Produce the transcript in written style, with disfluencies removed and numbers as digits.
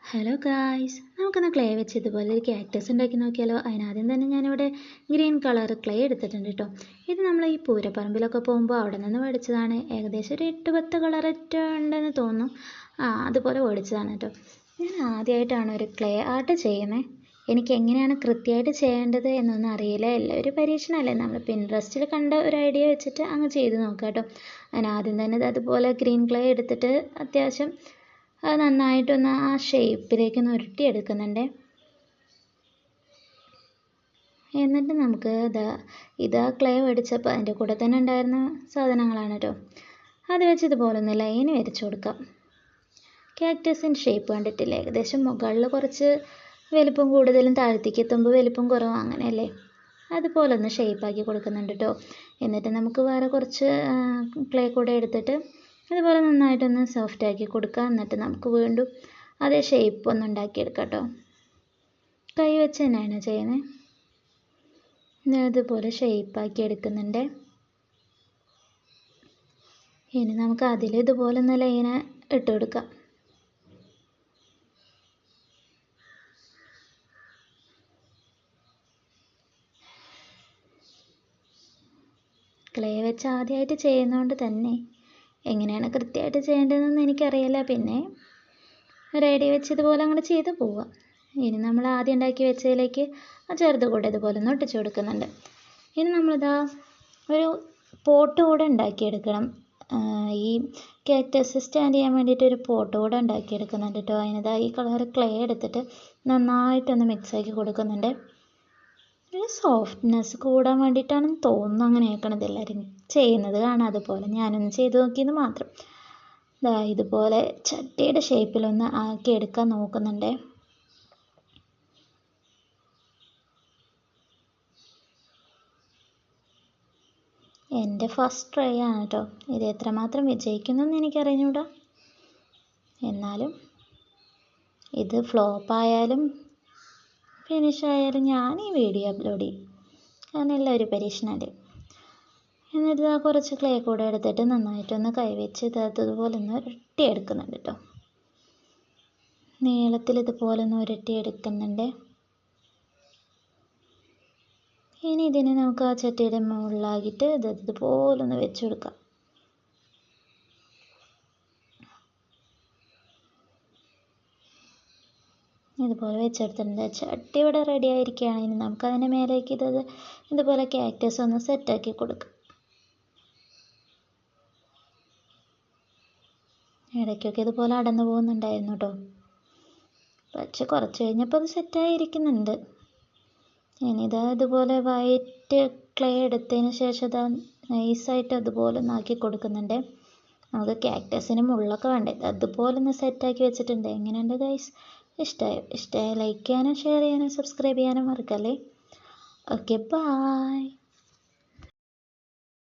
Hello guys, നമുക്കൊന്ന് clay വെച്ച് ഇതുപോലെ ഒരു ക്യാക്ടസ് ഉണ്ടാക്കി നോക്കിയാലോ. അതിനാദ്യം തന്നെ ഞാനിവിടെ ഗ്രീൻ കളർ ക്ലേ എടുത്തിട്ടുണ്ട് കേട്ടോ. ഇത് നമ്മൾ ഈ പൂരപ്പറമ്പിലൊക്കെ പോകുമ്പോൾ അവിടെ നിന്ന് മേടിച്ചതാണ്. ഏകദേശം ഒരു 8-10 കളറൊക്കെ ഉണ്ടെന്ന് തോന്നുന്നു. അതുപോലെ മേടിച്ചതാണ് കേട്ടോ. ഞാൻ ആദ്യമായിട്ടാണ് ഒരു ക്ലേ ആർട്ട് ചെയ്യുന്നത്. എനിക്ക് എങ്ങനെയാണ് കൃത്യമായിട്ട് ചെയ്യേണ്ടത് എന്നൊന്നും അറിയില്ല. എല്ലാവരും പരീക്ഷണമല്ലേ, നമ്മൾ പിൻട്രസ്റ്റിൽ കണ്ട ഒരു ഐഡിയ വെച്ചിട്ട് അങ്ങ് ചെയ്ത് നോക്കാം കേട്ടോ. അതിനാദ്യം തന്നെ അതുപോലെ ഗ്രീൻ ക്ലേ എടുത്തിട്ട് അത്യാവശ്യം അത് നന്നായിട്ടൊന്ന് ആ ഷേപ്പിലേക്കൊന്ന് ഉരുട്ടിയെടുക്കുന്നുണ്ട്. എന്നിട്ട് നമുക്ക് ഇതാ ക്ലേ മേടിച്ചപ്പോൾ അതിൻ്റെ കൂടെ തന്നെ ഉണ്ടായിരുന്ന സാധനങ്ങളാണ് കേട്ടോ. അത് വെച്ച് ഇതുപോലെ ഒന്ന് ലൈൻ വരച്ചു കൊടുക്കാം. ക്യാക്ടസിൻ്റെ ഷേപ്പ് കണ്ടിട്ടില്ലേ, ഏകദേശം മുകളിൽ കുറച്ച് വലിപ്പം കൂടുതലും താഴത്തേക്ക് എത്തുമ്പോൾ വലിപ്പം കുറവും അങ്ങനെയല്ലേ, അതുപോലെ ഒന്ന് ഷേപ്പാക്കി കൊടുക്കുന്നുണ്ട് കേട്ടോ. എന്നിട്ട് നമുക്ക് വേറെ കുറച്ച് ക്ലേ കൂടെ എടുത്തിട്ട് അതുപോലെ നന്നായിട്ടൊന്ന് സോഫ്റ്റാക്കി കൊടുക്കുക. എന്നിട്ട് നമുക്ക് വീണ്ടും അതേ ഷേപ്പ് ഒന്ന് ഉണ്ടാക്കിയെടുക്കാം കേട്ടോ. കൈ വെച്ച് തന്നെയാണ് ചെയ്യുന്നത്. അതുപോലെ ഷേപ്പാക്കി എടുക്കുന്നുണ്ട്. ഇനി നമുക്ക് അതിൽ ഇതുപോലെ ഒന്ന് ലൈന് ഇട്ട് കൊടുക്കാം. ക്ലേ വെച്ച് ആദ്യമായിട്ട് ചെയ്യുന്നതുകൊണ്ട് തന്നെ എങ്ങനെയാണ് കൃത്യമായിട്ട് ചെയ്യേണ്ടതെന്നൊന്നും എനിക്കറിയില്ല. പിന്നെ ഒരു ഐഡിയ വെച്ച് ഇതുപോലെ അങ്ങനെ ചെയ്ത് പോവാം. ഇനി നമ്മൾ ആദ്യം ഉണ്ടാക്കി വെച്ചതിലേക്ക് ആ ചെറുത് കൂടെ ഇതുപോലെ ഒന്ന് ഒട്ടിച്ചു കൊടുക്കുന്നുണ്ട്. ഇനി നമ്മളിതാ ഒരു പോട്ട് കൂടെ ഉണ്ടാക്കിയെടുക്കണം. ഈ ക്യാക്ടസ് സ്റ്റാൻഡ് ചെയ്യാൻ വേണ്ടിയിട്ട് ഒരു പോട്ട് കൂടെ ഉണ്ടാക്കിയെടുക്കുന്നുണ്ട് കേട്ടോ. അതിനിതാ ഈ കളർ ക്ലേ എടുത്തിട്ട് നന്നായിട്ടൊന്ന് മിക്സാക്കി കൊടുക്കുന്നുണ്ട്. ഒരു സോഫ്റ്റ്നെസ് കൂടാൻ വേണ്ടിയിട്ടാണെന്ന് തോന്നുന്നു അങ്ങനെ ആക്കണത്. എല്ലാവരും ചെയ്യുന്നത് കാണാം, അതുപോലെ ഞാനൊന്ന് ചെയ്ത് നോക്കിയെന്ന് മാത്രം. ഇതുപോലെ ചട്ടിയുടെ ഷേപ്പിലൊന്ന് ആക്കിയെടുക്കാൻ നോക്കുന്നുണ്ട്. എൻ്റെ ഫസ്റ്റ് ട്രൈ ആണ് കേട്ടോ. ഇത് എത്രമാത്രം വിജയിക്കുന്നെന്ന് എനിക്കറിഞ്ഞൂടാ. എന്നാലും ഇത് ഫ്ലോപ്പായാലും ഫിനിഷായാലും ഞാൻ ഈ വീഡിയോ അപ്ലോഡ് ചെയ്യും. കാരണം എല്ലാവരും പരീക്ഷണമല്ലേ. എന്നിട്ട് കുറച്ച് ക്ലേ കൂടെ എടുത്തിട്ട് നന്നായിട്ടൊന്ന് കൈവച്ച് അതുപോലെ ഒന്ന് ഉരുട്ടിയെടുക്കുന്നുണ്ട് കേട്ടോ. നീളത്തിൽ ഇതുപോലെ ഒന്ന് ഉരുട്ടിയെടുക്കുന്നുണ്ട്. ഇനി ഇതിനെ നമുക്ക് ആ ചട്ടിയുടെ മുകളിലാക്കിയിട്ട് ഇതുപോലെ ഒന്ന് വെച്ച് കൊടുക്കാം. ഇതുപോലെ വെച്ചെടുത്തിട്ടുണ്ട്. ചട്ടി ഇവിടെ റെഡി ആയിരിക്കുകയാണ്. ഇനി നമുക്കതിൻ്റെ മേലേക്ക് ഇതുപോലെ ക്യാക്ടസ് ഒന്ന് സെറ്റാക്കി കൊടുക്കാം. ഇടയ്ക്കൊക്കെ ഇതുപോലെ അടന്നു പോകുന്നുണ്ടായിരുന്നു കേട്ടോ. പക്ഷെ കുറച്ച് കഴിഞ്ഞപ്പോൾ അത് സെറ്റായിരിക്കുന്നുണ്ട്. ഇനി ഇതുപോലെ വൈറ്റ് ക്ലേ എടുത്തതിന് ശേഷം നൈസായിട്ട് അതുപോലെ ഒന്ന് ആക്കി കൊടുക്കുന്നുണ്ട്. നമുക്ക് ക്യാക്ടസിന് മുള്ളൊക്കെ വേണ്ടേ, അതുപോലെ ഒന്ന് സെറ്റാക്കി വെച്ചിട്ടുണ്ട്. എങ്ങനെയുണ്ട് ഗൈസ്? ഇഷ്ടമായി ലൈക്ക് ചെയ്യാനും ഷെയർ ചെയ്യാനും സബ്സ്ക്രൈബ് ചെയ്യാനും മറക്കല്ലേ. Okay, by.